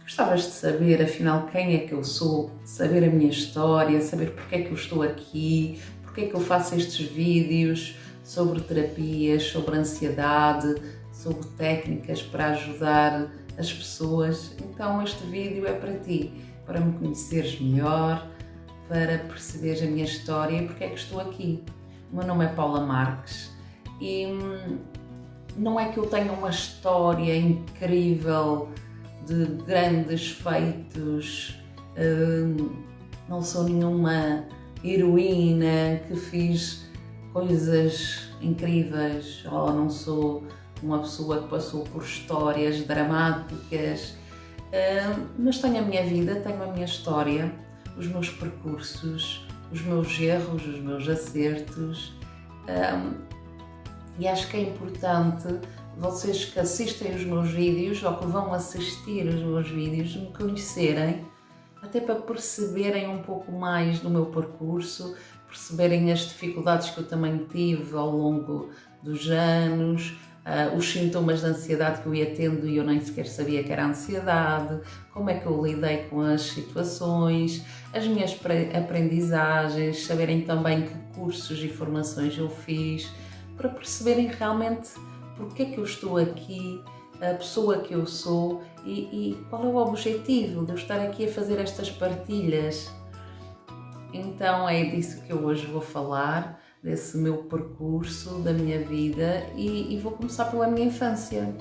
Gostavas de saber, afinal, quem é que eu sou, saber a minha história, saber porque é que eu estou aqui, porque é que eu faço estes vídeos sobre terapias, sobre ansiedade, sobre técnicas para ajudar as pessoas. Então este vídeo é para ti, para me conheceres melhor, para perceberes a minha história e porque é que estou aqui. O meu nome é Paula Marques e não é que eu tenha uma história incrível de grandes feitos, não sou nenhuma heroína que fiz coisas incríveis, ou não sou uma pessoa que passou por histórias dramáticas, mas tenho a minha vida, tenho a minha história, os meus percursos, os meus erros, os meus acertos, e acho que é importante vocês que assistem os meus vídeos ou que vão assistir os meus vídeos me conhecerem, até para perceberem um pouco mais do meu percurso, perceberem as dificuldades que eu também tive ao longo dos anos, os sintomas de ansiedade que eu ia tendo e eu nem sequer sabia que era ansiedade, como é que eu lidei com as situações, as minhas aprendizagens, saberem também que cursos e formações eu fiz, para perceberem realmente porque é que eu estou aqui, a pessoa que eu sou e qual é o objetivo de eu estar aqui a fazer estas partilhas. Então é disso que eu hoje vou falar, desse meu percurso, da minha vida e vou começar pela minha infância.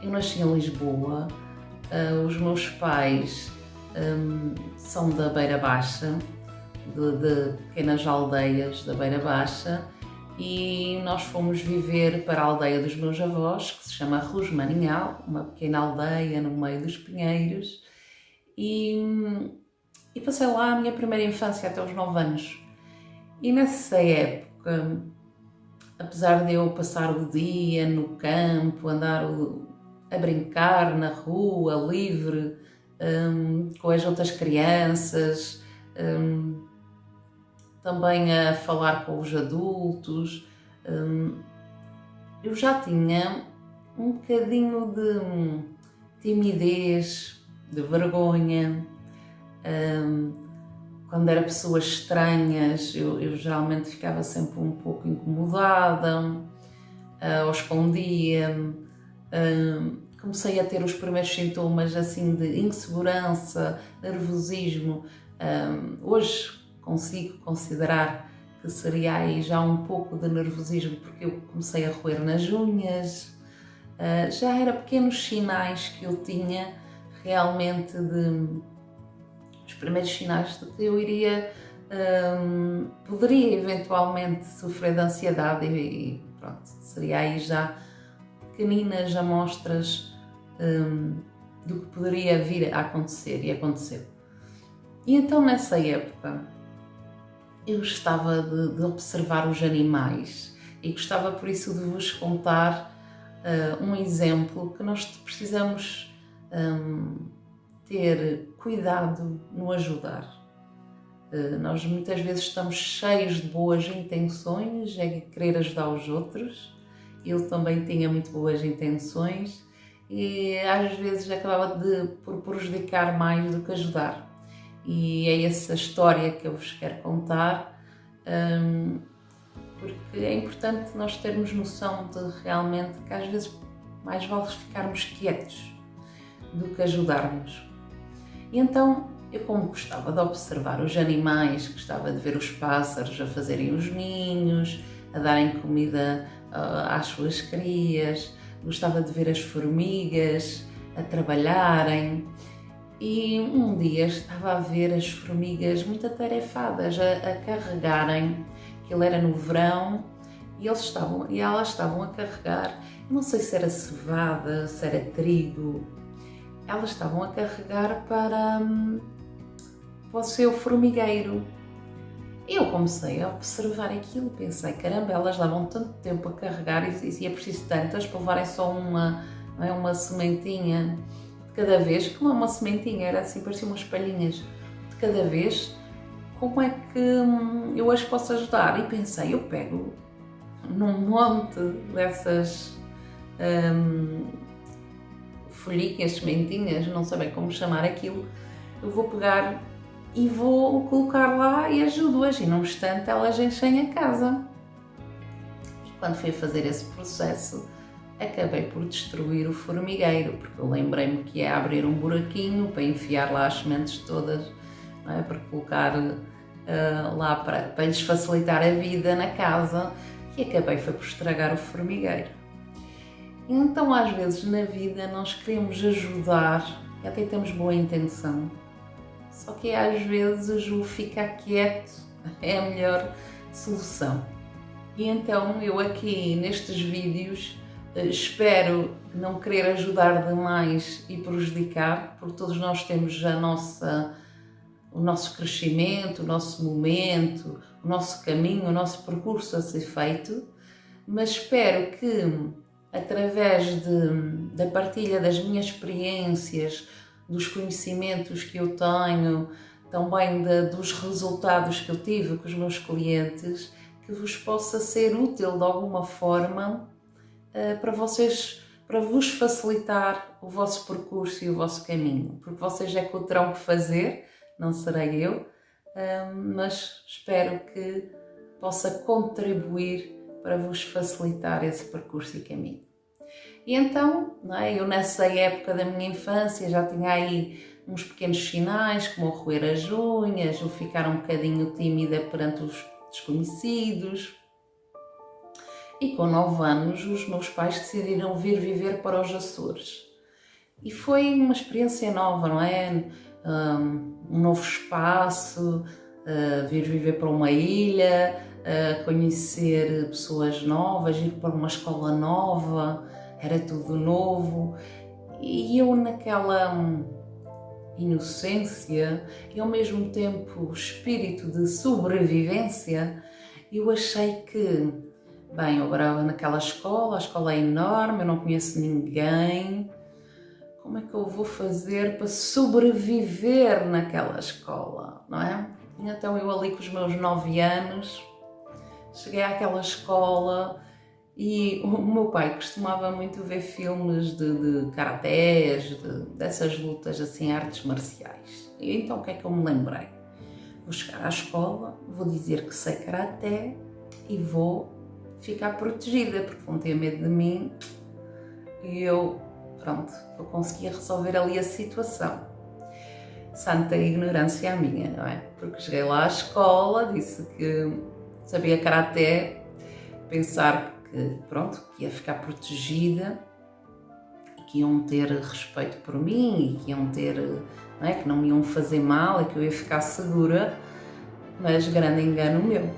Eu nasci em Lisboa, os meus pais são da Beira Baixa, de pequenas aldeias da Beira Baixa, e nós fomos viver para a aldeia dos meus avós, que se chama Rosmaninhal, uma pequena aldeia no meio dos pinheiros, e passei lá a minha primeira infância até os 9 anos. E nessa época, apesar de eu passar o dia no campo, andar a brincar na rua, livre, com as outras crianças, também a falar com os adultos, eu já tinha um bocadinho de timidez, de vergonha. Quando era pessoas estranhas, eu geralmente ficava sempre um pouco incomodada, ou escondia-me. Comecei a ter os primeiros sintomas assim de insegurança, nervosismo. Hoje consigo considerar que seria aí já um pouco de nervosismo, porque eu comecei a roer nas unhas. Já era pequenos sinais que eu tinha realmente os primeiros sinais de que eu poderia eventualmente sofrer de ansiedade e pronto, seria aí já pequeninas amostras do que poderia vir a acontecer e aconteceu. E então nessa época eu gostava de observar os animais e gostava por isso de vos contar um exemplo que nós precisamos ter cuidado no ajudar. Nós muitas vezes estamos cheios de boas intenções, é querer ajudar os outros. Eu também tinha muito boas intenções e às vezes acabava por prejudicar mais do que ajudar. E é essa história que eu vos quero contar, porque é importante nós termos noção de realmente que às vezes mais vale ficarmos quietos do que ajudarmos. E então, eu como gostava de observar os animais, gostava de ver os pássaros a fazerem os ninhos, a darem comida às suas crias, gostava de ver as formigas a trabalharem. E um dia estava a ver as formigas muito atarefadas a carregarem, aquilo era no verão, e elas estavam a carregar, não sei se era cevada, se era trigo, elas estavam a carregar para o seu formigueiro. Eu comecei a observar aquilo, pensei, caramba, elas levam tanto tempo a carregar e é preciso tantas para levarem só uma sementinha de cada vez, que não é uma sementinha, era assim, parecia umas palhinhas de cada vez, como é que eu as posso ajudar? E pensei, eu pego num monte dessas folhinhas, sementinhas, não sei bem como chamar aquilo, eu vou pegar e vou colocar lá e ajudo-as, e num instante elas enchem a casa. E quando fui a fazer esse processo, acabei por destruir o formigueiro, porque eu lembrei-me que ia abrir um buraquinho para enfiar lá as sementes todas, não é? Para colocar lá para lhes facilitar a vida na casa, e acabei foi por estragar o formigueiro. Então, às vezes na vida nós queremos ajudar e até temos boa intenção, só que às vezes o ficar quieto é a melhor solução. E então eu aqui nestes vídeos espero não querer ajudar demais e prejudicar, porque todos nós temos o nosso crescimento, o nosso momento, o nosso caminho, o nosso percurso a ser feito, mas espero que através da partilha das minhas experiências, dos conhecimentos que eu tenho, também dos resultados que eu tive com os meus clientes, que vos possa ser útil de alguma forma para vocês, para vos facilitar o vosso percurso e o vosso caminho, porque vocês é que o terão que fazer, não serei eu, mas espero que possa contribuir para vos facilitar esse percurso e caminho. E então, não é, eu nessa época da minha infância já tinha aí uns pequenos sinais, como o roer as unhas, o ficar um bocadinho tímida perante os desconhecidos. E com 9 anos os meus pais decidiram vir viver para os Açores. E foi uma experiência nova, não é? Um novo espaço, vir viver para uma ilha, conhecer pessoas novas, ir para uma escola nova, era tudo novo. E eu naquela inocência e ao mesmo tempo espírito de sobrevivência, eu achei que, bem, eu agora naquela escola, a escola é enorme, eu não conheço ninguém, como é que eu vou fazer para sobreviver naquela escola, não é? E então eu ali com os meus 9 anos, cheguei àquela escola e o meu pai costumava muito ver filmes de karatés, dessas lutas assim, artes marciais. E então o que é que eu me lembrei? Vou chegar à escola, vou dizer que sei karaté e vou ficar protegida, porque vão ter medo de mim e eu, pronto, vou conseguir resolver ali a situação. Santa ignorância a minha, não é? Porque cheguei lá à escola, disse que sabia karaté, pensar que, pronto, que ia ficar protegida e que iam ter respeito por mim e que iam ter, não é? Que não me iam fazer mal e que eu ia ficar segura, mas grande engano meu,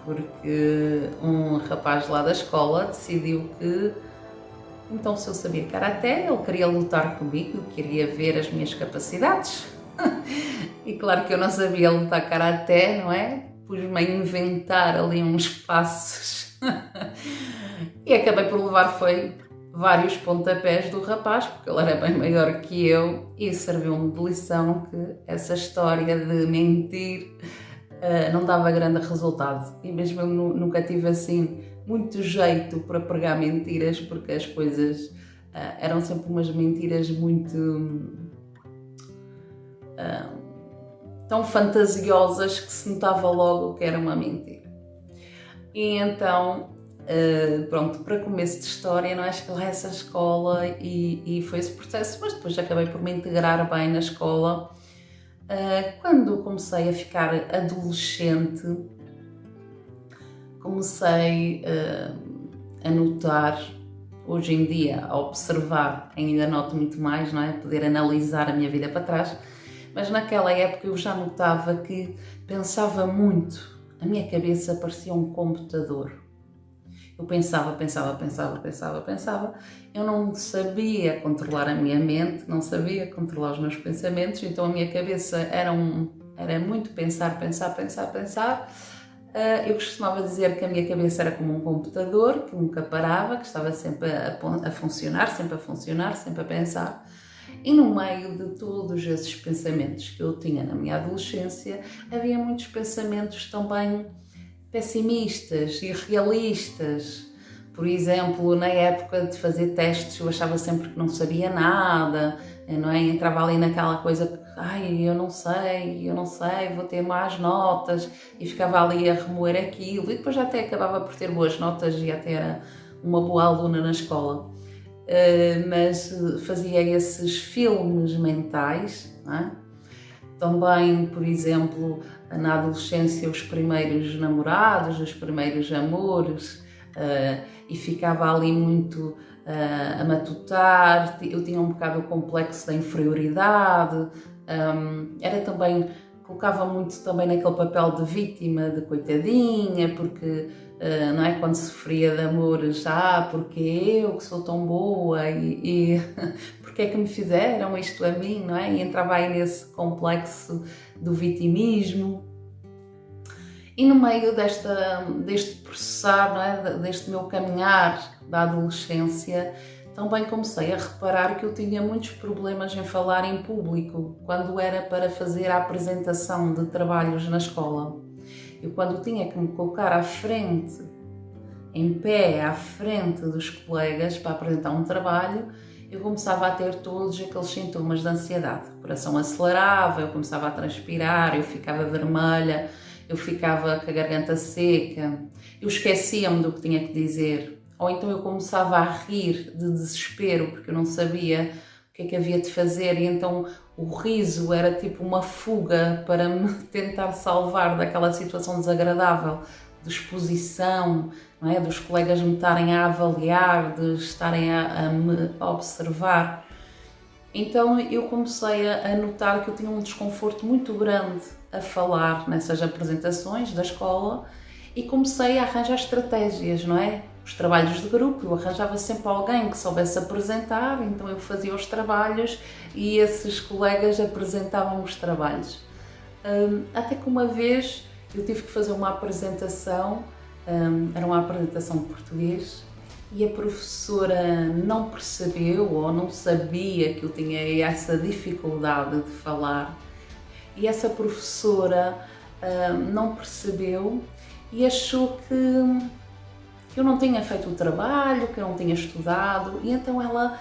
porque um rapaz lá da escola decidiu que, então, se eu sabia karaté, ele queria lutar comigo, queria ver as minhas capacidades. E claro que eu não sabia lutar karaté, não é? Pus-me a inventar ali uns passos e acabei por levar vários pontapés do rapaz, porque ele era bem maior que eu, e serviu-me de lição que essa história de mentir não dava grande resultado. E mesmo eu nunca tive assim muito jeito para pregar mentiras, porque as coisas eram sempre umas mentiras muito tão fantasiosas que se notava logo que era uma mentira. E então, pronto, para começo de história, não é? Cheguei lá a essa escola e foi esse processo, mas depois acabei por me integrar bem na escola. Quando comecei a ficar adolescente, comecei a notar, hoje em dia, a observar, ainda noto muito mais, não é? Poder analisar a minha vida para trás, mas naquela época eu já notava que pensava muito, a minha cabeça parecia um computador. Eu pensava, eu não sabia controlar a minha mente, não sabia controlar os meus pensamentos, então a minha cabeça era muito pensar. Eu costumava dizer que a minha cabeça era como um computador, que nunca parava, que estava sempre a funcionar, sempre a pensar. E no meio de todos esses pensamentos que eu tinha na minha adolescência, havia muitos pensamentos também pessimistas e realistas, Por exemplo, na época de fazer testes, eu achava sempre que não sabia nada, não é? Entrava ali naquela coisa que, ai, eu não sei, vou ter más notas, e ficava ali a remoer aquilo, e depois até acabava por ter boas notas e até era uma boa aluna na escola. Mas fazia esses filmes mentais, não é? Também, por exemplo, na adolescência, os primeiros namorados, os primeiros amores, e ficava ali muito a matutar. Eu tinha um bocado o complexo da inferioridade, era também, colocava muito também naquele papel de vítima, de coitadinha, porque não é, quando sofria de amores, porque eu que sou tão boa e porque é que me fizeram isto a mim, não é? E entrava aí nesse complexo do vitimismo. E no meio deste processar, não é? Deste meu caminhar da adolescência, também comecei a reparar que eu tinha muitos problemas em falar em público, quando era para fazer a apresentação de trabalhos na escola. Eu, quando tinha que me colocar à frente, em pé, à frente dos colegas para apresentar um trabalho, eu começava a ter todos aqueles sintomas de ansiedade. O coração acelerava, eu começava a transpirar, eu ficava vermelha, eu ficava com a garganta seca, eu esquecia-me do que tinha que dizer, ou então eu começava a rir de desespero porque eu não sabia o que é que havia de fazer, e então o riso era tipo uma fuga para me tentar salvar daquela situação desagradável de exposição, não é? Dos colegas me estarem a avaliar, de estarem a me observar. Então eu comecei a notar que eu tinha um desconforto muito grande a falar nessas apresentações da escola, e comecei a arranjar estratégias, não é? Os trabalhos de grupo, eu arranjava sempre alguém que soubesse apresentar, então eu fazia os trabalhos e esses colegas apresentavam os trabalhos. Até que uma vez eu tive que fazer uma apresentação, era uma apresentação de português, e a professora não percebeu ou não sabia que eu tinha essa dificuldade de falar, e essa professora não percebeu e achou que eu não tinha feito o trabalho, que eu não tinha estudado, e então ela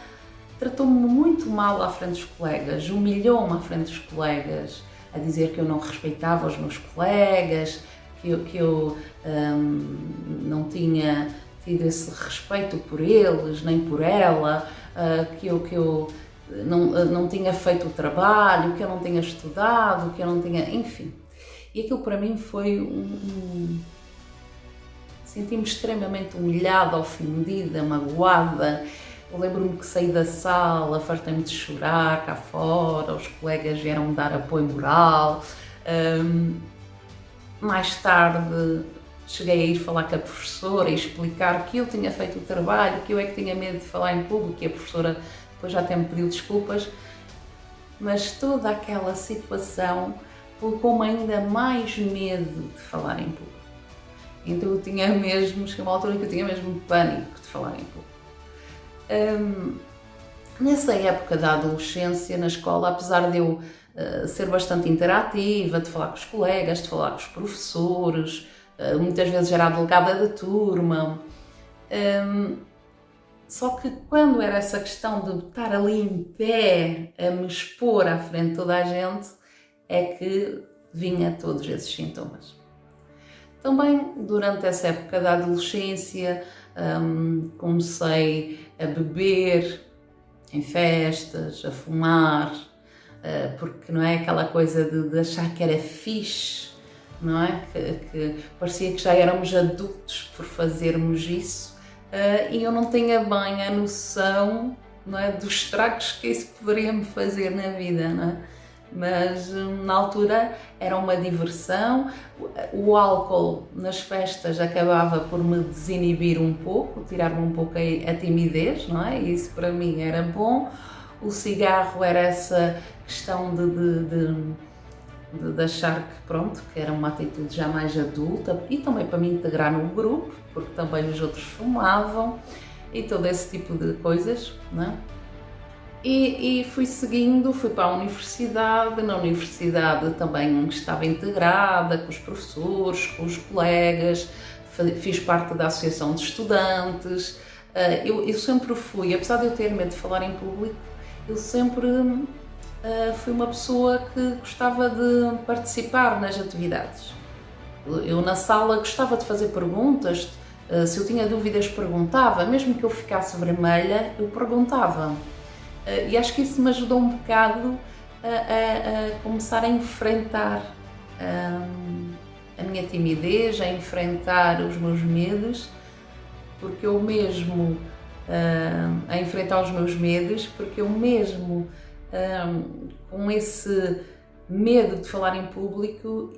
tratou-me muito mal à frente dos colegas, humilhou-me à frente dos colegas, a dizer que eu não respeitava os meus colegas, que eu não tinha tido esse respeito por eles, nem por ela, que eu não tinha feito o trabalho, que eu não tinha estudado, que eu não tinha... enfim. E aquilo para mim foi senti-me extremamente humilhada, ofendida, magoada. Eu lembro-me que saí da sala, fartei-me de chorar cá fora, os colegas vieram-me dar apoio moral. Mais tarde cheguei a ir falar com a professora e explicar que eu tinha feito o trabalho, que eu é que tinha medo de falar em público, e a professora depois já até me pediu desculpas, mas toda aquela situação colocou-me ainda mais medo de falar em público. Então eu tinha mesmo, chegou uma altura em que eu tinha mesmo pânico de falar em público. Nessa época da adolescência, na escola, apesar de eu ser bastante interativa, de falar com os colegas, de falar com os professores, muitas vezes era a delegada da turma, só que quando era essa questão de estar ali em pé, a me expor à frente de toda a gente, é que vinha todos esses sintomas. Também, durante essa época da adolescência, comecei a beber em festas, a fumar, porque não é aquela coisa de achar que era fixe, não é? Que parecia que já éramos adultos por fazermos isso, e eu não tinha bem a noção, não é, dos estragos que isso poderia me fazer na vida, não é? Mas na altura era uma diversão, o álcool nas festas acabava por me desinibir um pouco, tirar-me um pouco a timidez, não é? E isso para mim era bom. O cigarro era essa questão de achar que pronto, que era uma atitude já mais adulta, e também para me integrar no grupo, porque também os outros fumavam e todo esse tipo de coisas, não é? E fui seguindo, fui para a universidade. Na universidade também estava integrada com os professores, com os colegas, fiz parte da associação de estudantes. Eu sempre fui, apesar de eu ter medo de falar em público, eu sempre fui uma pessoa que gostava de participar nas atividades. Eu na sala gostava de fazer perguntas, se eu tinha dúvidas perguntava, mesmo que eu ficasse vermelha, eu perguntava. E acho que isso me ajudou um bocado a começar a enfrentar a minha timidez, a enfrentar os meus medos, porque eu mesmo, a enfrentar os meus medos, porque eu mesmo, com esse medo de falar em público,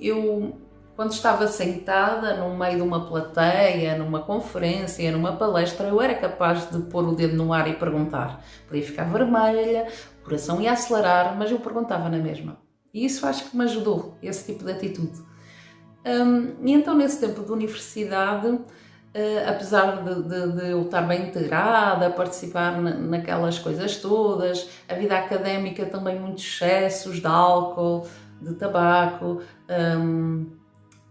quando estava sentada no meio de uma plateia, numa conferência, numa palestra, eu era capaz de pôr o dedo no ar e perguntar. Podia ficar vermelha, o coração ia acelerar, mas eu perguntava na mesma. E isso acho que me ajudou, esse tipo de atitude. E então, nesse tempo de universidade, apesar de eu estar bem integrada, participar naquelas coisas todas, a vida académica também muitos excessos de álcool, de tabaco,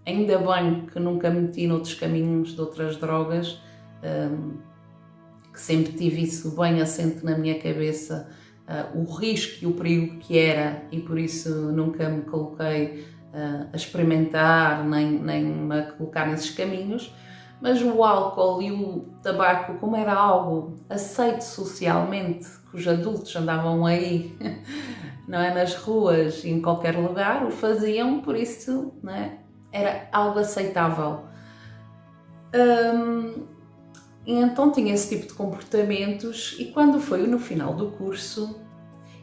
ainda bem que nunca me meti noutros caminhos de outras drogas, que sempre tive isso bem assente na minha cabeça, o risco e o perigo que era, e por isso nunca me coloquei a experimentar nem me colocar nesses caminhos. Mas o álcool e o tabaco, como era algo aceito socialmente, que os adultos andavam aí, não é, nas ruas, em qualquer lugar, o faziam, por isso, não é, era algo aceitável. E então tinha esse tipo de comportamentos, e quando foi no final do curso,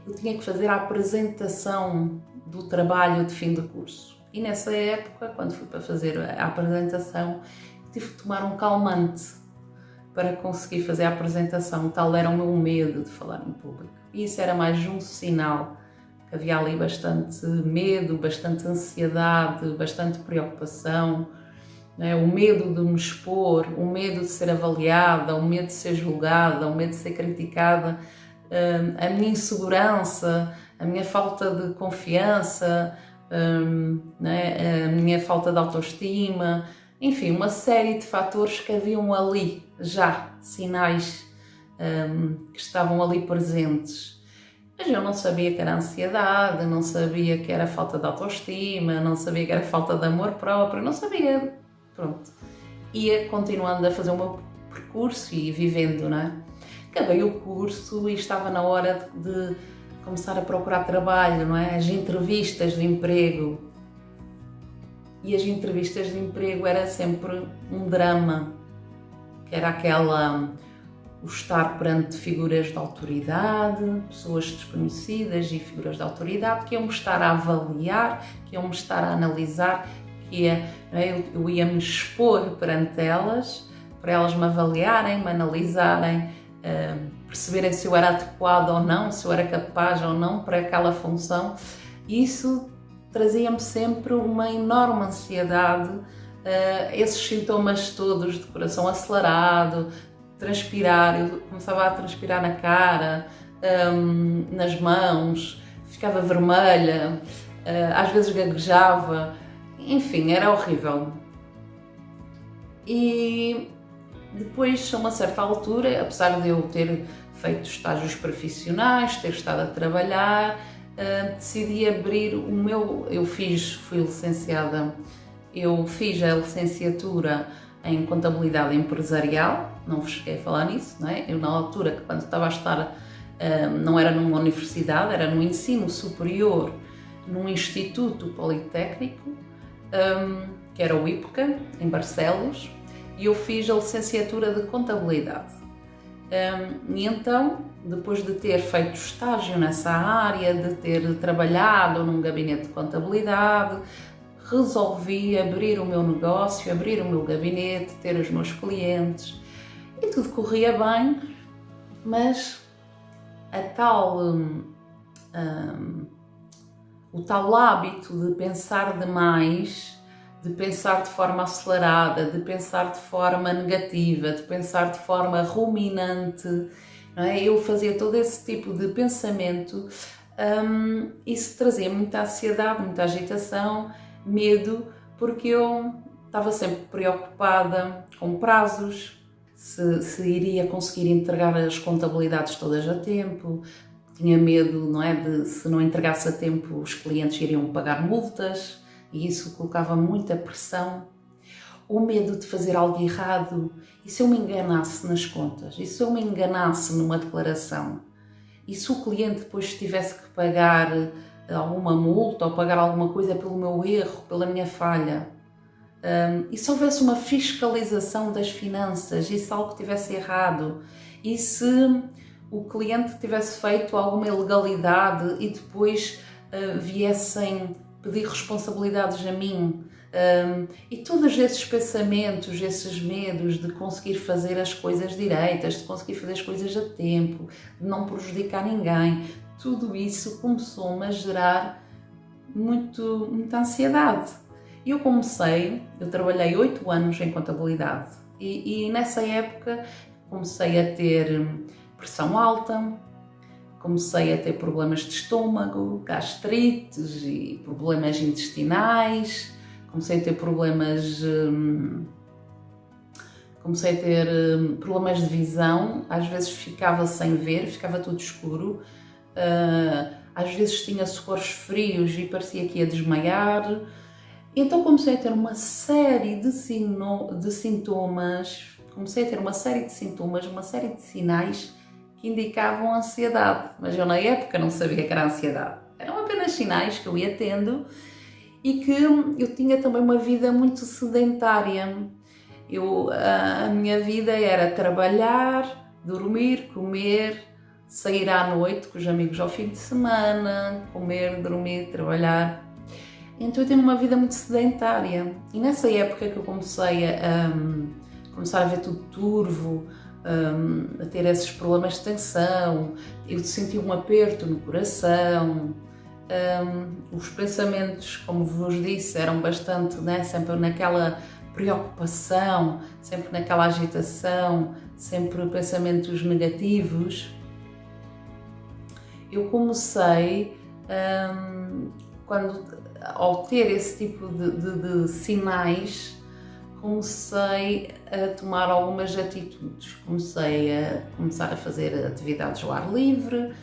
eu tinha que fazer a apresentação do trabalho de fim de curso. E nessa época, quando fui para fazer a apresentação, tive que tomar um calmante para conseguir fazer a apresentação, tal era o meu medo de falar em público. E isso era mais um sinal que havia ali bastante medo, bastante ansiedade, bastante preocupação, né? O medo de me expor, o medo de ser avaliada, o medo de ser julgada, o medo de ser criticada, a minha insegurança, a minha falta de confiança, né? A minha falta de autoestima. Enfim, uma série de fatores que haviam ali já, sinais que estavam ali presentes. Mas eu não sabia que era ansiedade, não sabia que era falta de autoestima, não sabia que era falta de amor próprio, não sabia. Pronto. Ia continuando a fazer o meu percurso e vivendo, não é? Acabei o curso e estava na hora de começar a procurar trabalho, não é? As entrevistas de emprego. E as entrevistas de emprego era sempre um drama, que era o estar perante figuras de autoridade, pessoas desconhecidas e figuras de autoridade que iam-me estar a avaliar, que iam-me estar a analisar, eu ia me expor perante elas, para elas me avaliarem, me analisarem, perceberem se eu era adequada ou não, se eu era capaz ou não para aquela função. E isso trazia-me sempre uma enorme ansiedade, esses sintomas todos de coração acelerado, transpirar, eu começava a transpirar na cara, nas mãos, ficava vermelha, às vezes gaguejava, enfim, era horrível. E depois, a uma certa altura, apesar de eu ter feito estágios profissionais, ter estado a trabalhar, decidi abrir o meu... fui licenciada, eu fiz a licenciatura em Contabilidade Empresarial, não vos cheguei a falar nisso, não é? Eu na altura, quando estava a estar, não era numa universidade, era no ensino superior, num instituto politécnico, que era o IPCA, em Barcelos, e eu fiz a licenciatura de Contabilidade. E então, depois de ter feito estágio nessa área, de ter trabalhado num gabinete de contabilidade, resolvi abrir o meu negócio, abrir o meu gabinete, ter os meus clientes e tudo corria bem, mas o tal hábito de pensar demais, de pensar de forma acelerada, de pensar de forma negativa, de pensar de forma ruminante, não é? Eu fazia todo esse tipo de pensamento, isso trazia muita ansiedade, muita agitação, medo, porque eu estava sempre preocupada com prazos, se iria conseguir entregar as contabilidades todas a tempo, tinha medo, não é, de se não entregasse a tempo os clientes iriam pagar multas e isso colocava muita pressão. O medo de fazer algo errado, e se eu me enganasse nas contas, e se eu me enganasse numa declaração, e se o cliente depois tivesse que pagar alguma multa ou pagar alguma coisa pelo meu erro, pela minha falha, e se houvesse uma fiscalização das finanças, e se algo tivesse errado, e se o cliente tivesse feito alguma ilegalidade e depois viessem pedir responsabilidades a mim, e todos esses pensamentos, esses medos de conseguir fazer as coisas direitas, de conseguir fazer as coisas a tempo, de não prejudicar ninguém, tudo isso começou-me a gerar muita ansiedade. Eu trabalhei 8 anos em contabilidade e nessa época comecei a ter pressão alta, comecei a ter problemas de estômago, gastrites e problemas intestinais, comecei a ter problemas de visão, às vezes ficava sem ver, ficava tudo escuro, às vezes tinha suores frios e parecia que ia desmaiar. Então comecei a ter uma série de sintomas, uma série de sinais que indicavam ansiedade, mas eu na época não sabia que era ansiedade. Eram apenas sinais que eu ia tendo e que eu tinha também uma vida muito sedentária. A minha vida era trabalhar, dormir, comer, sair à noite com os amigos ao fim de semana, comer, dormir, trabalhar. Então eu tenho uma vida muito sedentária e nessa época que eu comecei a ver tudo turvo, a ter esses problemas de tensão, eu senti um aperto no coração, os pensamentos, como vos disse, eram bastante, né, sempre naquela preocupação, sempre naquela agitação, sempre pensamentos negativos. Eu comecei, ao ter esse tipo de sinais, comecei a tomar algumas atitudes. Começar a fazer atividades ao ar livre,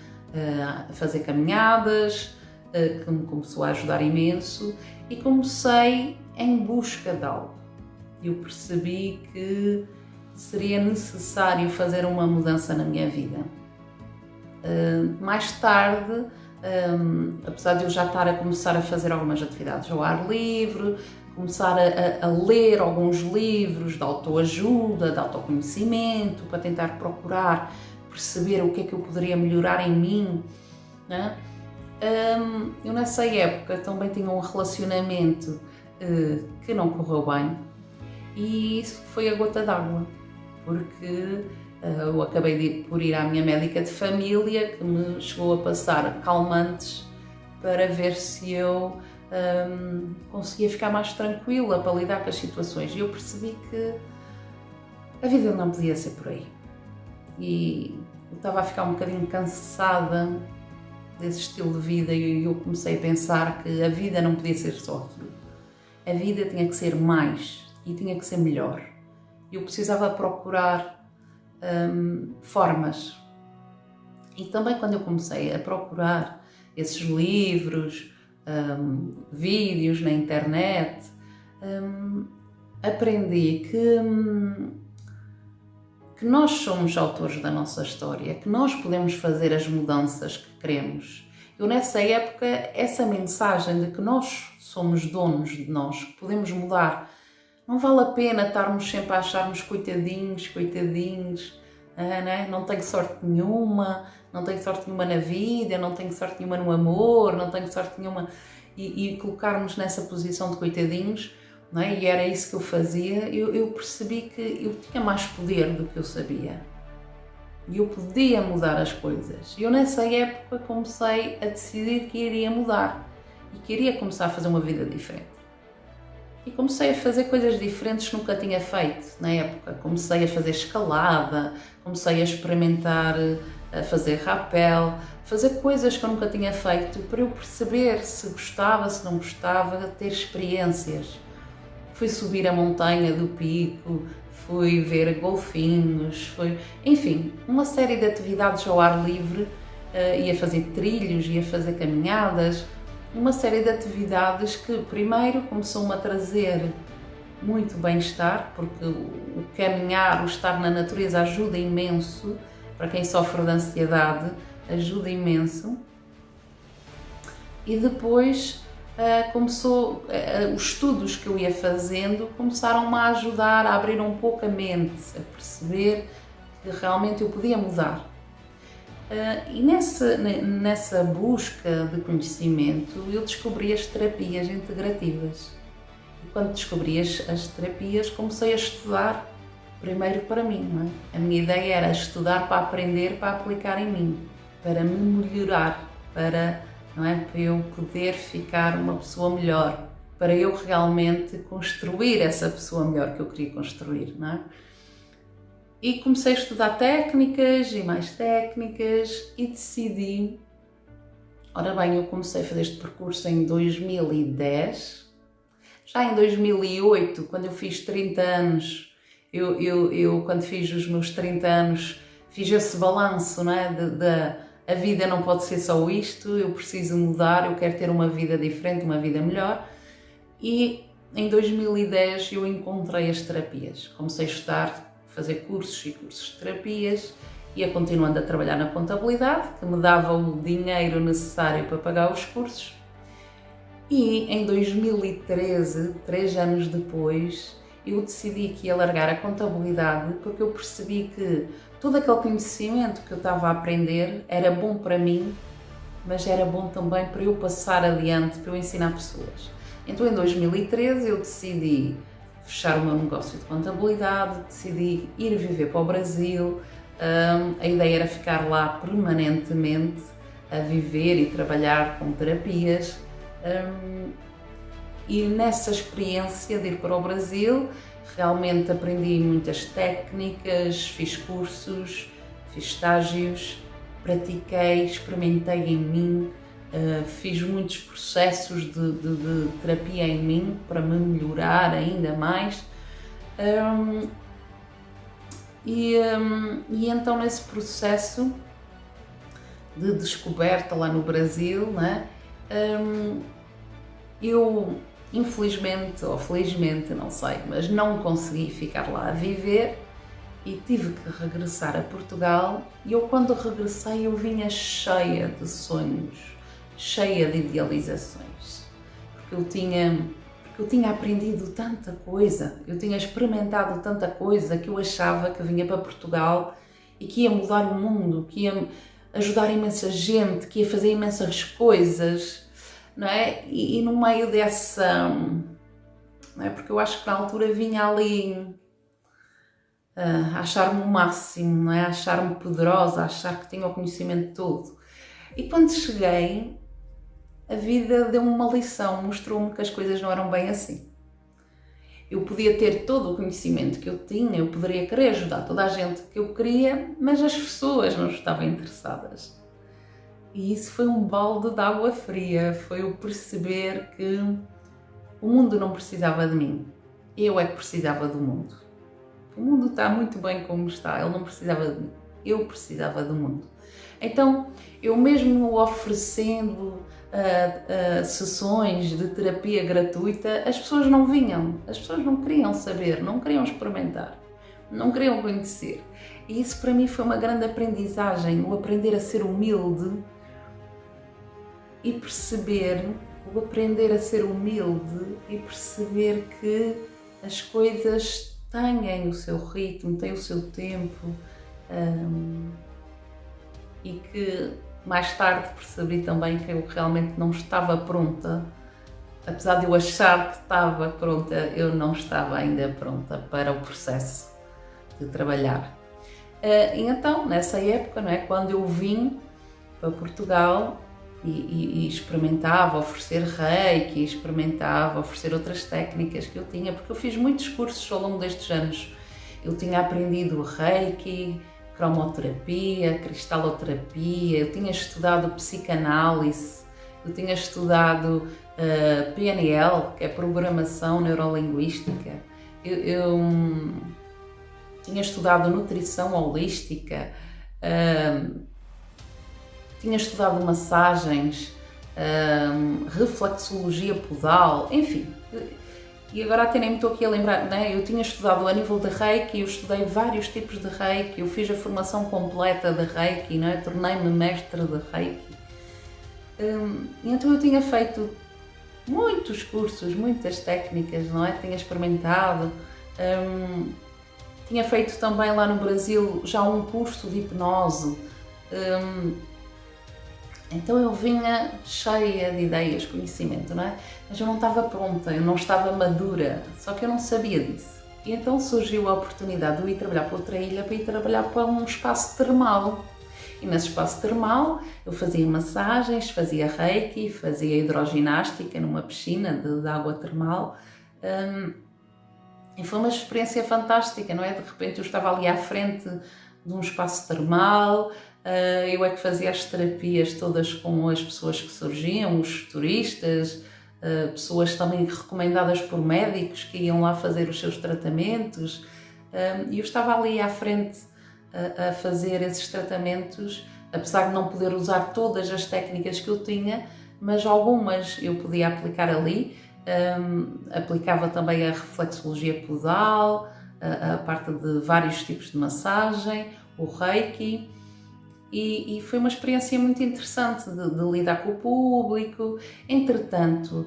a fazer caminhadas, que me começou a ajudar imenso, e comecei em busca de algo. Eu percebi que seria necessário fazer uma mudança na minha vida. Mais tarde, apesar de eu já estar a começar a fazer algumas atividades ao ar livre, começar a ler alguns livros de autoajuda, de autoconhecimento, para tentar procurar perceber o que é que eu poderia melhorar em mim, né? Eu nessa época também tinha um relacionamento que não correu bem e isso foi a gota d'água, porque eu acabei por ir à minha médica de família, que me chegou a passar calmantes para ver se eu conseguia ficar mais tranquila para lidar com as situações. E eu percebi que a vida não podia ser por aí. E eu estava a ficar um bocadinho cansada desse estilo de vida e eu comecei a pensar que a vida não podia ser só aquilo. A vida tinha que ser mais e tinha que ser melhor. Eu precisava procurar formas. E também quando eu comecei a procurar esses livros, vídeos na internet, aprendi que nós somos autores da nossa história, que nós podemos fazer as mudanças que queremos. Eu nessa época, essa mensagem de que nós somos donos de nós, que podemos mudar, não vale a pena estarmos sempre a acharmos coitadinhos, né? Não tenho sorte nenhuma na vida, não tenho sorte nenhuma no amor, não tenho sorte nenhuma, e colocarmos nessa posição de coitadinhos, não é? E era isso que eu fazia. Eu percebi que eu tinha mais poder do que eu sabia e eu podia mudar as coisas. Eu nessa época comecei a decidir que iria mudar e queria começar a fazer uma vida diferente. E comecei a fazer coisas diferentes que nunca tinha feito na época. Comecei a fazer escalada, comecei a experimentar, a fazer rapel, fazer coisas que eu nunca tinha feito para eu perceber se gostava, se não gostava, ter experiências. fui subir a montanha do Pico, fui ver golfinhos, enfim, uma série de atividades ao ar livre, ia fazer trilhos, ia fazer caminhadas, uma série de atividades que primeiro começou-me a trazer muito bem-estar, porque o caminhar, o estar na natureza ajuda imenso, para quem sofre de ansiedade, ajuda imenso. E depois os estudos que eu ia fazendo começaram-me a ajudar a abrir um pouco a mente, a perceber que realmente eu podia mudar. E nessa busca de conhecimento eu descobri as terapias integrativas. E quando descobri as terapias comecei a estudar primeiro para mim, não é? A minha ideia era estudar para aprender, para aplicar em mim, para me melhorar, para eu poder ficar uma pessoa melhor, para eu realmente construir essa pessoa melhor que eu queria construir, não é? E comecei a estudar técnicas e mais técnicas e decidi, ora bem, eu comecei a fazer este percurso em 2010, já em 2008, quando eu fiz 30 anos, eu quando fiz os meus 30 anos, fiz esse balanço, não é? A vida não pode ser só isto, eu preciso mudar, eu quero ter uma vida diferente, uma vida melhor. E em 2010 eu encontrei as terapias. Comecei a estudar, fazer cursos e cursos de terapias, ia continuando a trabalhar na contabilidade, que me dava o dinheiro necessário para pagar os cursos. E em 2013, 3 anos depois, eu decidi que ia largar a contabilidade porque eu percebi que todo aquele conhecimento que eu estava a aprender era bom para mim, mas era bom também para eu passar adiante, para eu ensinar pessoas. Então em 2013 eu decidi fechar o meu negócio de contabilidade, decidi ir viver para o Brasil, a ideia era ficar lá permanentemente, a viver e trabalhar com terapias. E nessa experiência de ir para o Brasil, realmente aprendi muitas técnicas, fiz cursos, fiz estágios, pratiquei, experimentei em mim, fiz muitos processos de terapia em mim para me melhorar ainda mais. E então nesse processo de descoberta lá no Brasil, né, eu infelizmente ou felizmente, não sei, mas não consegui ficar lá a viver e tive que regressar a Portugal. E eu quando regressei eu vinha cheia de sonhos, cheia de idealizações, porque eu tinha aprendido tanta coisa, eu tinha experimentado tanta coisa que eu achava que vinha para Portugal e que ia mudar o mundo, que ia ajudar imensa gente, que ia fazer imensas coisas, não é? E no meio dessa, não é? Porque eu acho que na altura vinha ali a achar-me o máximo, não é? A achar-me poderosa, a achar que tinha o conhecimento todo. E quando cheguei, a vida deu-me uma lição, mostrou-me que as coisas não eram bem assim. Eu podia ter todo o conhecimento que eu tinha, eu poderia querer ajudar toda a gente que eu queria, mas as pessoas não estavam interessadas. E isso foi um balde de água fria, foi eu perceber que o mundo não precisava de mim, eu é que precisava do mundo. O mundo está muito bem como está, ele não precisava de mim, eu precisava do mundo. Então, eu mesmo oferecendo sessões de terapia gratuita, as pessoas não vinham, as pessoas não queriam saber, não queriam experimentar, não queriam conhecer. E isso para mim foi uma grande aprendizagem, o aprender a ser humilde e o aprender a ser humilde e perceber que as coisas têm o seu ritmo, têm o seu tempo, e que mais tarde percebi também que eu realmente não estava pronta, apesar de eu achar que estava pronta, eu não estava ainda pronta para o processo de trabalhar. E então, nessa época, não é, quando eu vim para Portugal, e experimentava oferecer reiki, experimentava oferecer outras técnicas que eu tinha, porque eu fiz muitos cursos ao longo destes anos. Eu tinha aprendido reiki, cromoterapia, cristaloterapia, eu tinha estudado psicanálise, eu tinha estudado PNL, que é Programação Neurolinguística. Eu tinha estudado nutrição holística, tinha estudado massagens, reflexologia podal, enfim. E agora até nem me estou aqui a lembrar, né? Eu tinha estudado a nível de Reiki, eu estudei vários tipos de Reiki, eu fiz a formação completa de Reiki, né? Tornei-me mestre de Reiki. Então eu tinha feito muitos cursos, muitas técnicas, não é? Tinha experimentado, tinha feito também lá no Brasil já um curso de hipnose. Então eu vinha cheia de ideias, conhecimento, não é? Mas eu não estava pronta, eu não estava madura, só que eu não sabia disso. E então surgiu a oportunidade de eu ir trabalhar para outra ilha, para ir trabalhar para um espaço termal. E nesse espaço termal eu fazia massagens, fazia reiki, fazia hidroginástica numa piscina de água termal. E foi uma experiência fantástica, não é? De repente eu estava ali à frente de um espaço termal, eu é que fazia as terapias todas com as pessoas que surgiam, os turistas, pessoas também recomendadas por médicos que iam lá fazer os seus tratamentos, e eu estava ali à frente a fazer esses tratamentos, apesar de não poder usar todas as técnicas que eu tinha, mas algumas eu podia aplicar ali. Aplicava também a reflexologia podal, a parte de vários tipos de massagem, o Reiki, e foi uma experiência muito interessante de lidar com o público. Entretanto,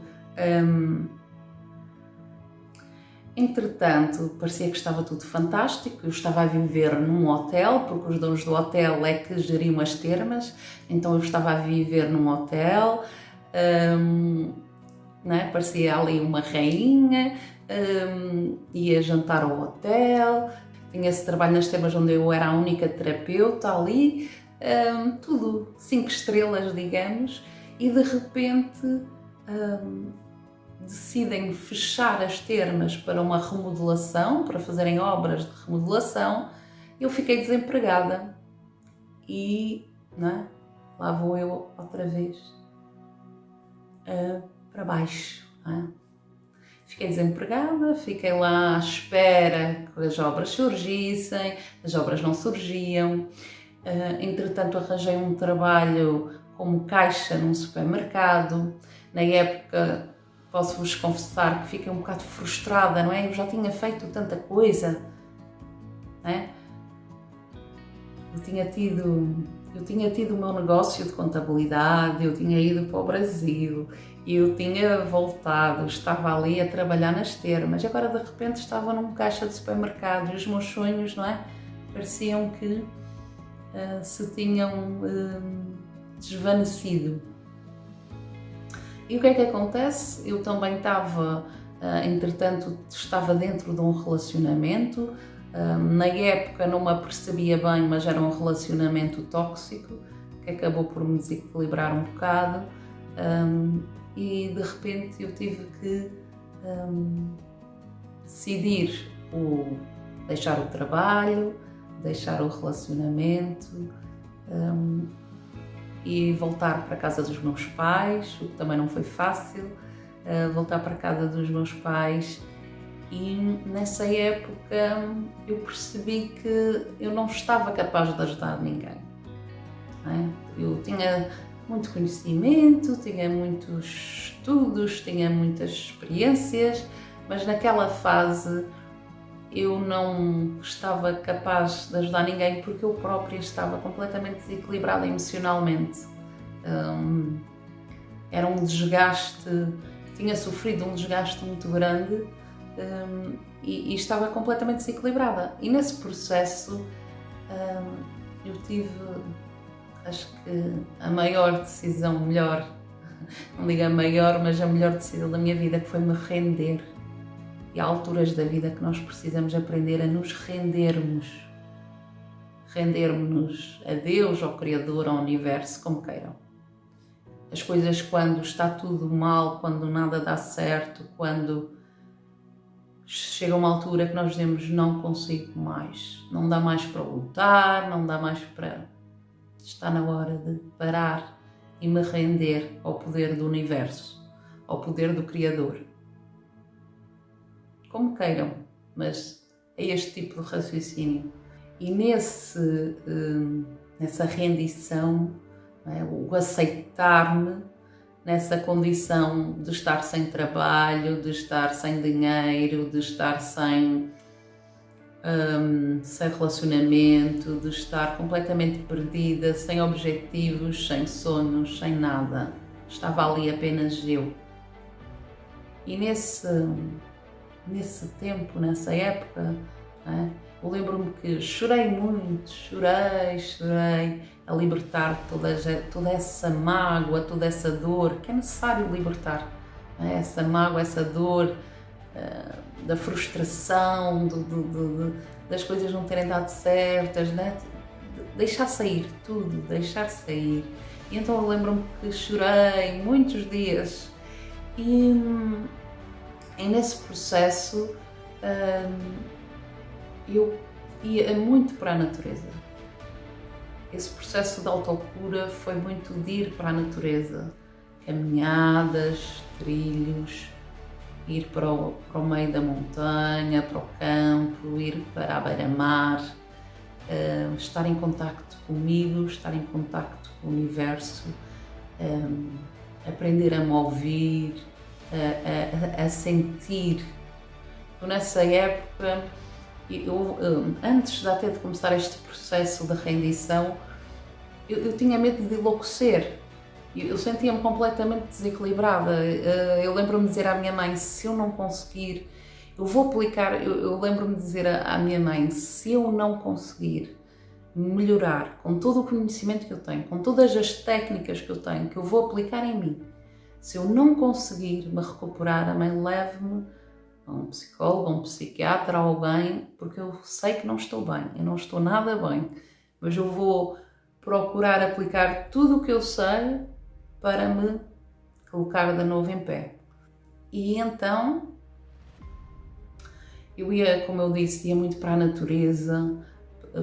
parecia que estava tudo fantástico. Eu estava a viver num hotel, porque os donos do hotel é que geriam as termas, então eu estava a viver num hotel, né? Parecia ali uma rainha, ia jantar ao hotel, tinha esse trabalho nas termas onde eu era a única terapeuta ali, tudo 5 estrelas, digamos, e de repente decidem fechar as termas para uma remodelação, para fazerem obras de remodelação. Eu fiquei desempregada e, né, lá vou eu outra vez para baixo. Né? Fiquei desempregada, fiquei lá à espera que as obras surgissem, as obras não surgiam. Entretanto arranjei um trabalho como caixa num supermercado. Na época, posso-vos confessar que fiquei um bocado frustrada, não é? Eu já tinha feito tanta coisa, não é? Eu tinha tido o meu negócio de contabilidade, eu tinha ido para o Brasil, eu tinha voltado, estava ali a trabalhar nas termas, agora de repente estava num caixa de supermercado e os meus sonhos, não é? Pareciam que se tinham desvanecido. E o que é que acontece? Eu também entretanto, estava dentro de um relacionamento. Na época não me apercebia bem, mas era um relacionamento tóxico que acabou por me desequilibrar um bocado, e de repente eu tive que decidir deixar o trabalho, deixar o relacionamento, e voltar para a casa dos meus pais, o que também não foi fácil, voltar para a casa dos meus pais. E nessa época eu percebi que eu não estava capaz de ajudar ninguém. Não é? Eu tinha muito conhecimento, tinha muitos estudos, tinha muitas experiências, mas naquela fase eu não estava capaz de ajudar ninguém porque eu própria estava completamente desequilibrada emocionalmente. Era um desgaste, tinha sofrido um desgaste muito grande, e estava completamente desequilibrada. E nesse processo eu tive, acho que a maior decisão, não digo a maior, mas a melhor decisão da minha vida, que foi me render. E há alturas da vida que nós precisamos aprender a nos rendermos a Deus, ao Criador, ao Universo, como queiram. As coisas, quando está tudo mal, quando nada dá certo, quando chega uma altura que nós dizemos não consigo mais, não dá mais para lutar, não dá mais para... Está na hora de parar e me render ao poder do Universo, ao poder do Criador. Como queiram, mas é este tipo de raciocínio. E nessa rendição, não é? O aceitar-me nessa condição de estar sem trabalho, de estar sem dinheiro, de estar sem relacionamento, de estar completamente perdida, sem objetivos, sem sonhos, sem nada. Estava ali apenas eu. E nesse tempo, nessa época, é? Eu lembro-me que chorei muito, chorei a libertar toda essa mágoa, toda essa dor que é necessário libertar. É? Essa mágoa, essa dor da frustração, das coisas não terem dado certas, né? Deixar sair tudo, deixar sair. E então eu lembro-me que chorei muitos dias e nesse processo eu ia muito para a natureza. Esse processo de autocura foi muito de ir para a natureza, caminhadas, trilhos, ir para o meio da montanha, para o campo, ir para a beira-mar, estar em contacto comigo, estar em contacto com o universo, aprender a me ouvir, a sentir. Então, nessa época, antes até de começar este processo de rendição, eu tinha medo de enlouquecer. Eu sentia-me completamente desequilibrada. Eu lembro-me de dizer à minha mãe, se eu não conseguir, eu vou aplicar, eu lembro-me de dizer à minha mãe, se eu não conseguir melhorar com todo o conhecimento que eu tenho, com todas as técnicas que eu tenho, que eu vou aplicar em mim, se eu não conseguir me recuperar, a mãe leve-me a um psicólogo, a um psiquiatra, a alguém, porque eu sei que não estou bem, eu não estou nada bem, mas eu vou procurar aplicar tudo o que eu sei para me colocar de novo em pé. E então, eu ia, como eu disse, ia muito para a natureza,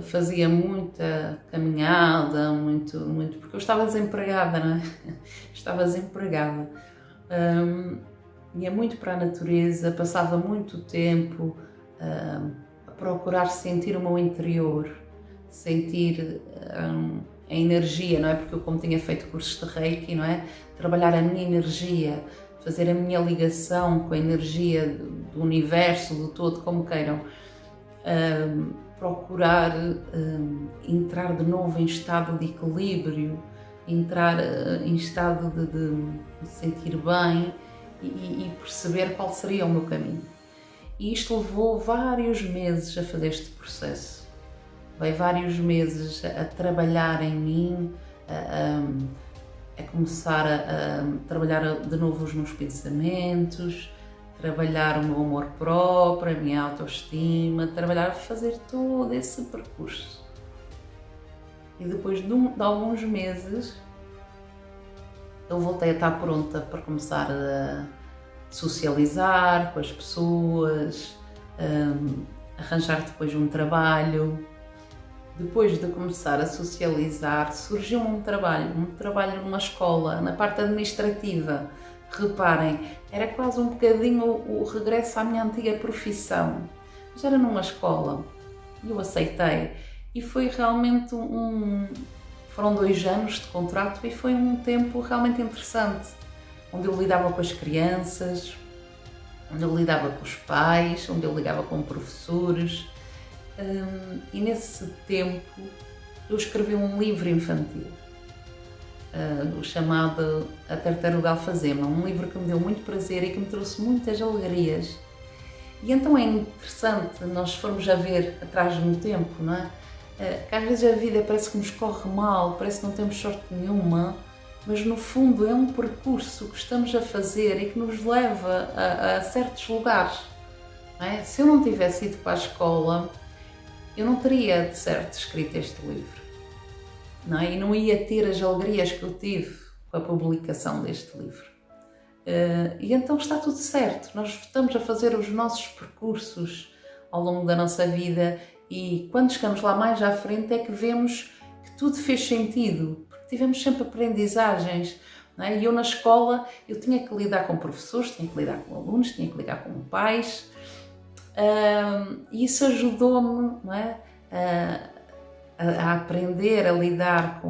fazia muita caminhada, muito, porque eu estava desempregada, não é? Estava desempregada. Ia muito para a natureza, passava muito tempo a procurar sentir o meu interior, sentir a energia, não é? Porque eu, como tinha feito cursos de Reiki, não é? Trabalhar a minha energia, fazer a minha ligação com a energia do universo, do todo, como queiram. Procurar entrar de novo em estado de equilíbrio, entrar em estado de me sentir bem e perceber qual seria o meu caminho. E isto levou vários meses a fazer este processo. Levei vários meses a trabalhar em mim, a começar a trabalhar de novo os meus pensamentos, trabalhar o meu amor próprio, a minha autoestima, trabalhar, fazer todo esse percurso. E depois de alguns meses, eu voltei a estar pronta para começar a socializar com as pessoas, arranjar depois um trabalho. Depois de começar a socializar, surgiu-me um trabalho numa escola, na parte administrativa. Reparem, era quase um bocadinho o regresso à minha antiga profissão. Já era numa escola e eu aceitei. E foi realmente foram 2 anos de contrato e foi um tempo realmente interessante, onde eu lidava com as crianças, onde eu lidava com os pais, onde eu lidava com professores. E nesse tempo eu escrevi um livro infantil, chamado A Tartaruga Alfazema, um livro que me deu muito prazer e que me trouxe muitas alegrias. E então é interessante nós formos a ver atrás no tempo, não é? Que às vezes a vida parece que nos corre mal, parece que não temos sorte nenhuma, mas no fundo é um percurso que estamos a fazer e que nos leva a certos lugares. Não é? Se eu não tivesse ido para a escola, eu não teria, de certo, escrito este livro, não é? E não ia ter as alegrias que eu tive com a publicação deste livro. E então está tudo certo, nós estamos a fazer os nossos percursos ao longo da nossa vida e quando chegamos lá mais à frente é que vemos que tudo fez sentido, porque tivemos sempre aprendizagens. não é? E eu na escola, eu tinha que lidar com professores, tinha que lidar com alunos, tinha que lidar com pais, e isso ajudou-me, não é? A aprender a lidar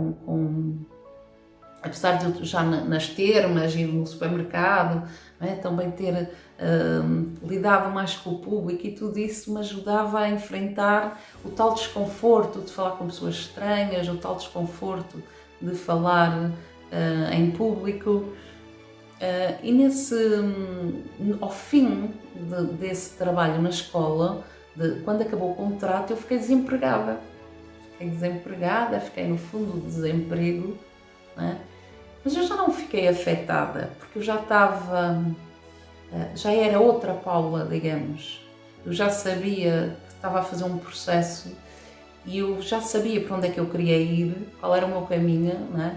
apesar de eu já nas termas e no supermercado, não é? Também ter lidado mais com o público e tudo isso me ajudava a enfrentar o tal desconforto de falar com pessoas estranhas, o tal desconforto de falar em público. E ao fim desse trabalho na escola, quando acabou o contrato, eu fiquei desempregada. Fiquei no fundo de desemprego, não é? Mas eu já não fiquei afetada, porque eu já era outra Paula, digamos. Eu já sabia que estava a fazer um processo e eu já sabia para onde é que eu queria ir, qual era o meu caminho, não é?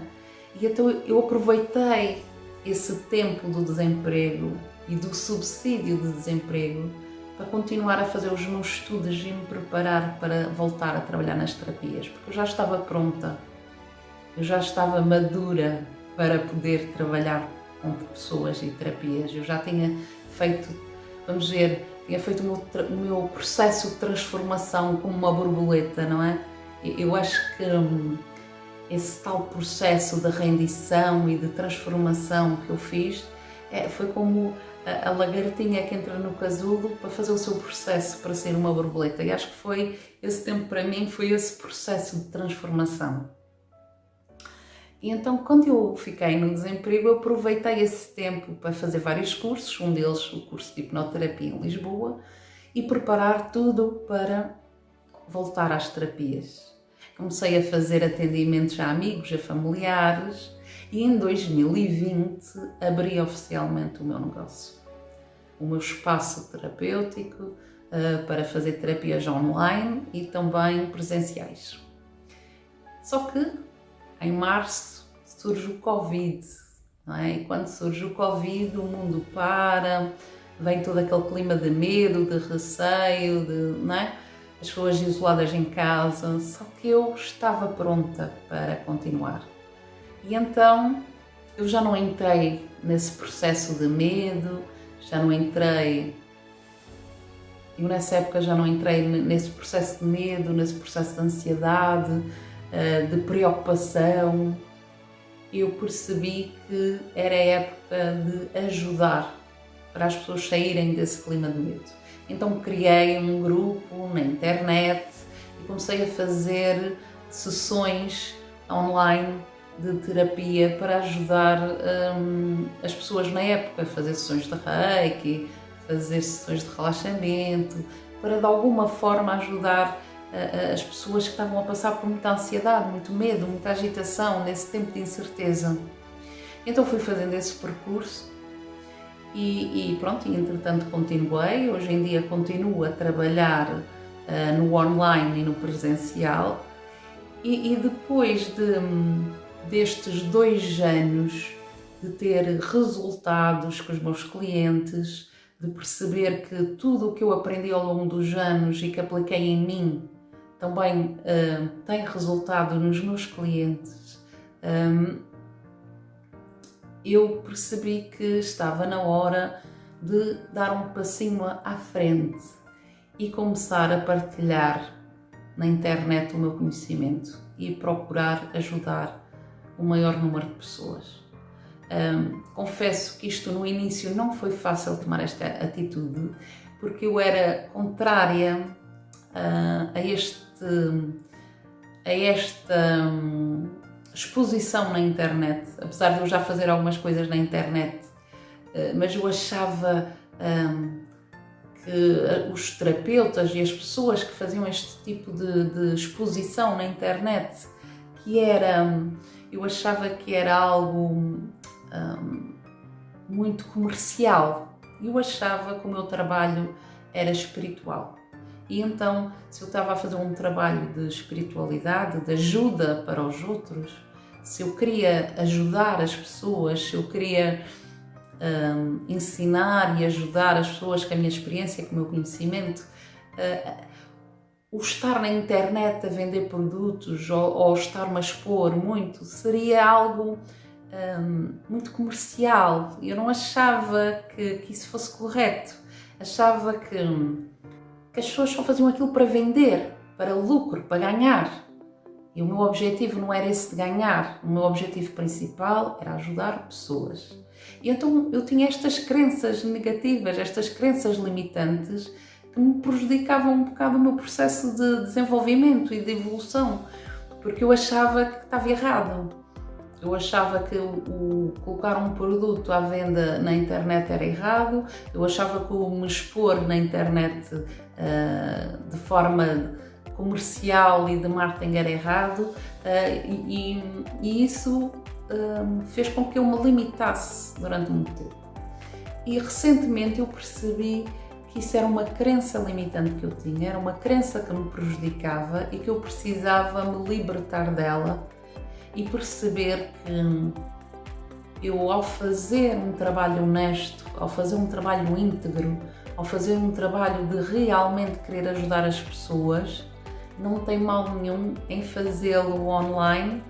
E então eu aproveitei esse tempo do desemprego e do subsídio de desemprego para continuar a fazer os meus estudos e me preparar para voltar a trabalhar nas terapias, porque eu já estava pronta, eu já estava madura para poder trabalhar com pessoas e terapias. Eu já tinha feito, vamos dizer, o meu processo de transformação como uma borboleta, não é? Eu acho que esse tal processo de rendição e de transformação que eu fiz foi como a lagartinha que entra no casulo para fazer o seu processo para ser uma borboleta. E acho que foi esse tempo para mim, foi esse processo de transformação. E então, quando eu fiquei no desemprego, eu aproveitei esse tempo para fazer vários cursos, um deles o curso de hipnoterapia em Lisboa, e preparar tudo para voltar às terapias. Comecei a fazer atendimentos a amigos, a familiares, e em 2020 abri oficialmente o meu negócio, o meu espaço terapêutico para fazer terapias online e também presenciais. Só que em março surge o Covid, não é? E quando surge o Covid, o mundo para, vem todo aquele clima de medo, de receio, não é? As pessoas isoladas em casa, só que eu estava pronta para continuar. E então eu já não entrei nesse processo de medo, eu nessa época já não entrei nesse processo de medo, nesse processo de ansiedade, de preocupação. Eu percebi que era a época de ajudar para as pessoas saírem desse clima de medo. Então criei um grupo na internet e comecei a fazer sessões online de terapia para ajudar as pessoas na época, fazer sessões de reiki, fazer sessões de relaxamento, para de alguma forma ajudar as pessoas que estavam a passar por muita ansiedade, muito medo, muita agitação nesse tempo de incerteza. Então fui fazendo esse percurso e pronto, entretanto continuei. Hoje em dia continuo a trabalhar no online e no presencial e depois destes 2 anos de ter resultados com os meus clientes, de perceber que tudo o que eu aprendi ao longo dos anos e que apliquei em mim também tem resultado nos meus clientes, eu percebi que estava na hora de dar um passinho à frente e começar a partilhar na internet o meu conhecimento e procurar ajudar o maior número de pessoas. Confesso que isto no início não foi fácil tomar esta atitude, porque eu era contrária a esta exposição na internet, apesar de eu já fazer algumas coisas na internet, mas eu achava que os terapeutas e as pessoas que faziam este tipo de exposição na internet, eu achava que era algo muito comercial. Eu achava que o meu trabalho era espiritual. E então, se eu estava a fazer um trabalho de espiritualidade, de ajuda para os outros, se eu queria ajudar as pessoas, se eu queria ensinar e ajudar as pessoas com a minha experiência, com o meu conhecimento, o estar na internet a vender produtos ou estar-me a expor muito seria algo muito comercial. Eu não achava que isso fosse correto. Achava que as pessoas só faziam aquilo para vender, para lucro, para ganhar. E o meu objetivo não era esse de ganhar. O meu objetivo principal era ajudar pessoas. E então eu tinha estas crenças negativas, estas crenças limitantes que me prejudicavam um bocado o meu processo de desenvolvimento e de evolução, porque eu achava que estava errado. Eu achava que colocar um produto à venda na internet era errado, eu achava que o me expor na internet de forma comercial e de marketing era errado, e isso fez com que eu me limitasse durante muito tempo. E recentemente eu percebi que isso era uma crença limitante que eu tinha, era uma crença que me prejudicava e que eu precisava me libertar dela e perceber que eu, ao fazer um trabalho honesto, ao fazer um trabalho íntegro, ao fazer um trabalho de realmente querer ajudar as pessoas, não tem mal nenhum em fazê-lo online,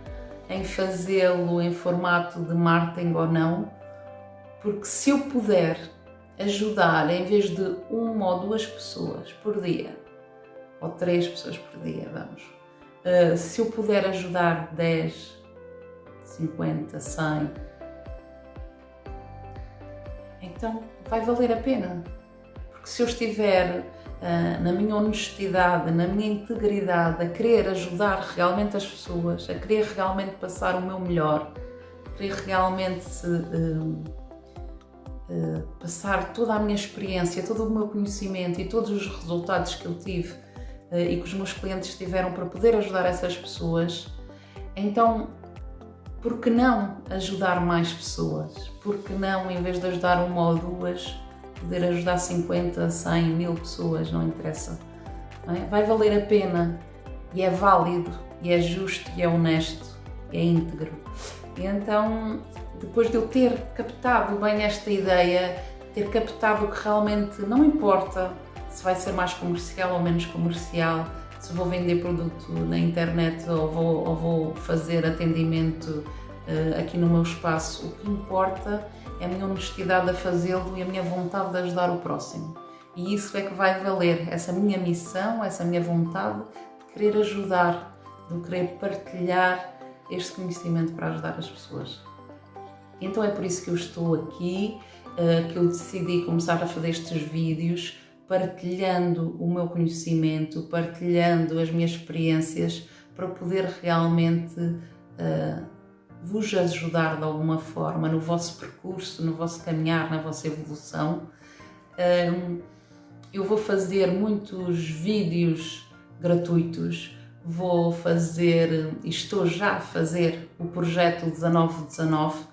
em fazê-lo em formato de marketing ou não, porque se eu puder ajudar em vez de 1 ou 2 pessoas por dia, ou 3 pessoas por dia, se eu puder ajudar 10, 50, 100, então vai valer a pena, porque se eu estiver na minha honestidade, na minha integridade, a querer ajudar realmente as pessoas, a querer realmente passar o meu melhor, a querer realmente passar toda a minha experiência, todo o meu conhecimento e todos os resultados que eu tive e que os meus clientes tiveram para poder ajudar essas pessoas, então por que não ajudar mais pessoas? Por que não, em vez de ajudar 1 ou 2, poder ajudar 50, 100, 1000 pessoas, não interessa. Não é? Vai valer a pena e é válido, e é justo, e é honesto, e é íntegro. E então, depois de eu ter captado bem esta ideia, ter captado que realmente não importa se vai ser mais comercial ou menos comercial, se vou vender produto na internet ou vou fazer atendimento aqui no meu espaço, o que importa é a minha honestidade a fazê-lo e a minha vontade de ajudar o próximo. E isso é que vai valer, essa minha missão, essa minha vontade de querer ajudar, de querer partilhar este conhecimento para ajudar as pessoas. Então é por isso que eu estou aqui, que eu decidi começar a fazer estes vídeos, partilhando o meu conhecimento, partilhando as minhas experiências para poder realmente vos ajudar de alguma forma no vosso percurso, no vosso caminhar, na vossa evolução. Eu vou fazer muitos vídeos gratuitos, vou fazer, e estou já a fazer, o projeto 1919,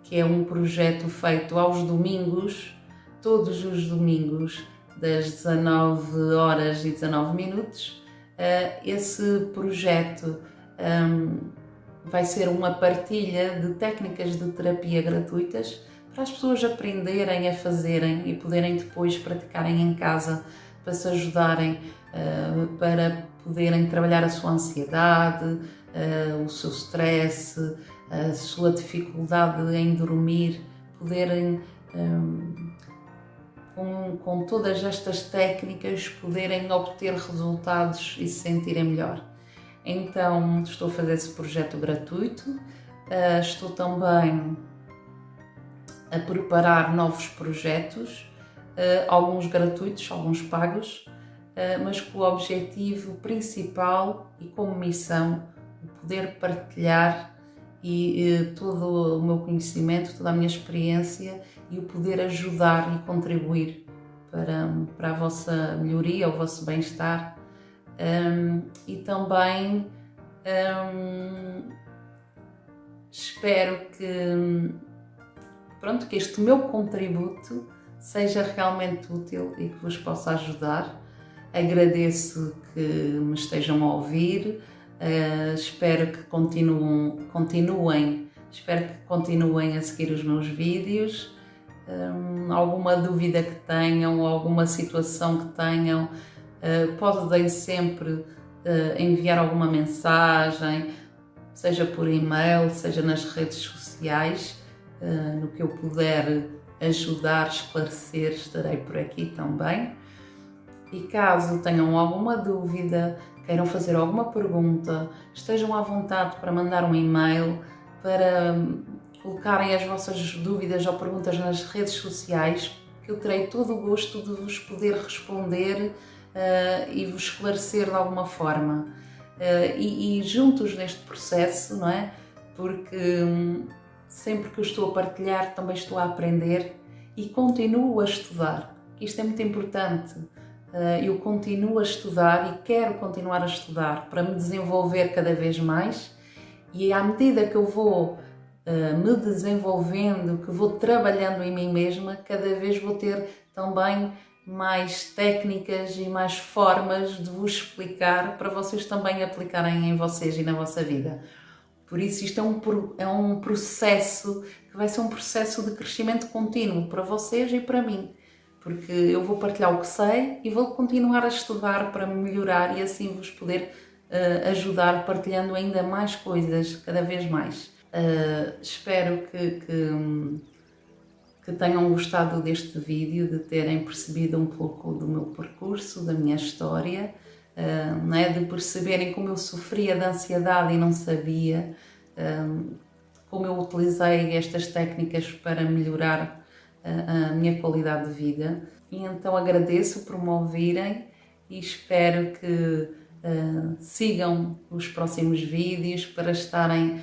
que é um projeto feito aos domingos, todos os domingos, das 19h19. Esse projeto vai ser uma partilha de técnicas de terapia gratuitas para as pessoas aprenderem a fazerem e poderem depois praticarem em casa, para se ajudarem, para poderem trabalhar a sua ansiedade, o seu stress, a sua dificuldade em dormir, poderem, com todas estas técnicas, poderem obter resultados e se sentirem melhor. Então estou a fazer esse projeto gratuito, estou também a preparar novos projetos, alguns gratuitos, alguns pagos, mas com o objetivo principal e como missão o poder partilhar e todo o meu conhecimento, toda a minha experiência e o poder ajudar e contribuir para a vossa melhoria, o vosso bem-estar. E também espero que este meu contributo seja realmente útil e que vos possa ajudar. Agradeço que me estejam a ouvir, espero que continuem a seguir os meus vídeos. Alguma dúvida que tenham, alguma situação que tenham, podem sempre enviar alguma mensagem, seja por e-mail, seja nas redes sociais, no que eu puder ajudar, esclarecer, estarei por aqui também. E caso tenham alguma dúvida, queiram fazer alguma pergunta, estejam à vontade para mandar um e-mail, para colocarem as vossas dúvidas ou perguntas nas redes sociais, que eu terei todo o gosto de vos poder responder e vos esclarecer de alguma forma. E juntos neste processo, não é? Porque sempre que eu estou a partilhar também estou a aprender e continuo a estudar. Isto é muito importante. Eu continuo a estudar e quero continuar a estudar para me desenvolver cada vez mais, e à medida que eu vou me desenvolvendo, que vou trabalhando em mim mesma, cada vez vou ter também mais técnicas e mais formas de vos explicar para vocês também aplicarem em vocês e na vossa vida. Por isso isto é um processo que vai ser um processo de crescimento contínuo para vocês e para mim. Porque eu vou partilhar o que sei e vou continuar a estudar para melhorar e assim vos poder ajudar partilhando ainda mais coisas, cada vez mais. Espero que tenham gostado deste vídeo, de terem percebido um pouco do meu percurso, da minha história, de perceberem como eu sofria de ansiedade e não sabia, como eu utilizei estas técnicas para melhorar a minha qualidade de vida. E então agradeço por me ouvirem e espero que sigam os próximos vídeos para estarem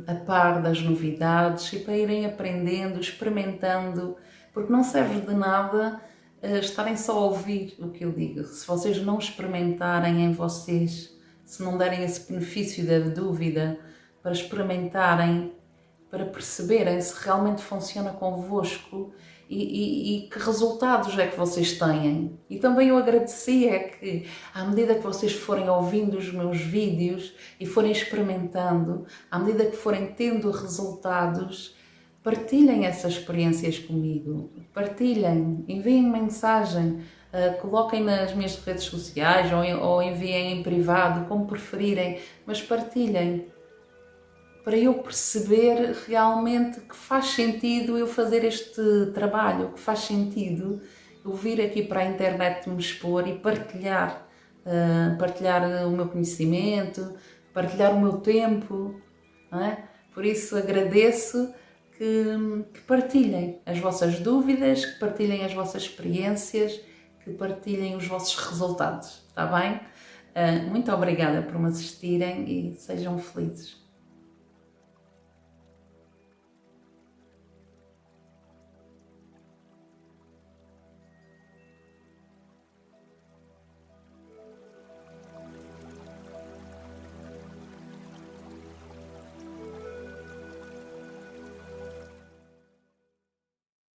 a par das novidades e para irem aprendendo, experimentando, porque não serve de nada estarem só a ouvir o que eu digo. Se vocês não experimentarem em vocês, se não derem esse benefício da dúvida para experimentarem, para perceberem se realmente funciona convosco e que resultados é que vocês têm. E também eu agradecia que, à medida que vocês forem ouvindo os meus vídeos e forem experimentando, à medida que forem tendo resultados, partilhem essas experiências comigo, partilhem, enviem mensagem, coloquem nas minhas redes sociais ou enviem em privado, como preferirem, mas partilhem, para eu perceber realmente que faz sentido eu fazer este trabalho, que faz sentido eu vir aqui para a internet me expor e partilhar o meu conhecimento, partilhar o meu tempo, não é? Por isso agradeço que partilhem as vossas dúvidas, que partilhem as vossas experiências, que partilhem os vossos resultados, está bem? Muito obrigada por me assistirem e sejam felizes.